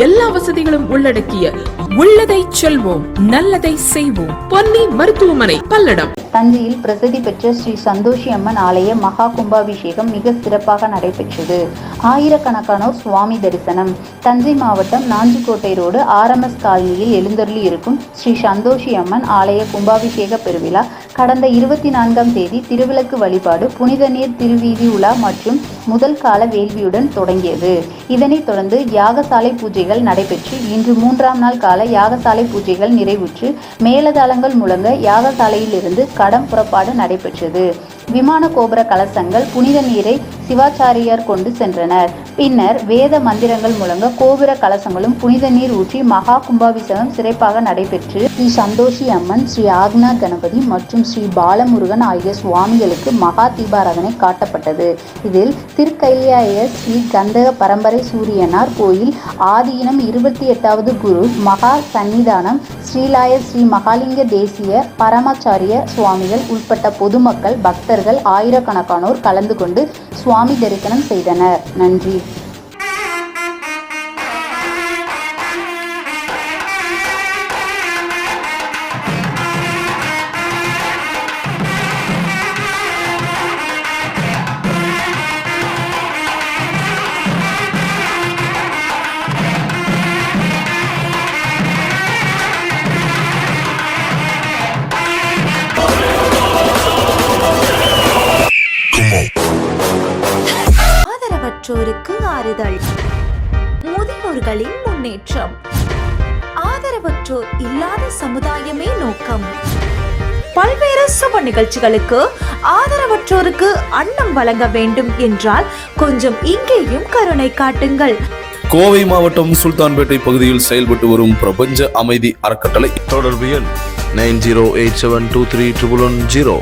எல்லா வசதிகளும் உள்ளடக்கிய உள்ளதை செல்வோம் நல்லதை செய்வோம் பொன்னி மருத்துவமனை பல்லடம். தஞ்சையில் பிரசித்தி பெற்ற ஸ்ரீ சந்தோஷி அம்மன் ஆலய மகா கும்பாபிஷேகம் மிக சிறப்பாக நடைபெற்றது. ஆயிரக்கணக்கானோர் சுவாமி தரிசனம். தஞ்சை மாவட்டம் நாஞ்சிக்கோட்டை ரோடு RMS காலனியில் எழுந்தருளி இருக்கும் ஸ்ரீ சந்தோஷி அம்மன் ஆலய கும்பாபிஷேக பெருவிழா கடந்த 24ஆம் தேதி திருவிளக்கு வழிபாடு, புனித நீர் திருவீதி உலா மற்றும் முதல் கால வேள்வியுடன் தொடங்கியது. இதனைத் தொடர்ந்து யாகசாலை பூஜைகள் நடைபெற்று இன்று 3ஆம் நாள் கால யாகசாலை பூஜைகள் நிறைவுற்று மேலதாளங்கள் முழங்க யாகசாலையிலிருந்து கடம் புறப்பாடு நடைபெற்றது. விமான கோபுர கலசங்கள் புனித நீரை சிவாச்சாரியார் கொண்டு சென்றனர். பின்னர் வேத மந்திரங்கள் முழங்க கோபுர கலசங்களும் புனித நீர் ஊற்றி மகா கும்பாபிஷேகம் சிறப்பாக நடைபெற்று ஸ்ரீ சந்தோஷி அம்மன், ஸ்ரீ ஆக்னா கணபதி மற்றும் ஸ்ரீ பாலமுருகன் ஆகிய சுவாமிகளுக்கு மகா தீபாராதனை காட்டப்பட்டது. இதில் திருக்கைலாய ஸ்ரீ கந்தக பரம்பரை சூரியனார் கோயில் ஆதீனம் 28வது குரு மகா சன்னிதானம் ஸ்ரீலாய ஸ்ரீ மகாலிங்க தேசிய பரமாச்சாரிய சுவாமிகள் உட்பட்ட பொதுமக்கள் பக்தர்கள் ஆயிரக்கணக்கானோர் கலந்து கொண்டு சுவாமி தரிசனம் செய்தனர். நன்றி. ஆதரவற்றோருக்கு ஆறுதல், முதியோர்களின் முன்னேற்றம், ஆதரவற்றோர் இல்லாத சமுதாயமே நோக்கம். பல்வேறு சுப நிகழ்ச்சிகளுக்கு ஆதரவற்றோருக்கு அன்னம் வழங்க வேண்டும் என்றால் கொஞ்சம் இங்கேயும் கருணை காட்டுங்கள். கோவை மாவட்டம் சுல்தான்பேட்டை பகுதியில் செயல்பட்டு வரும் பிரபஞ்ச அமைதி அறக்கட்டளை. தொடர்பு எண் 9087231110.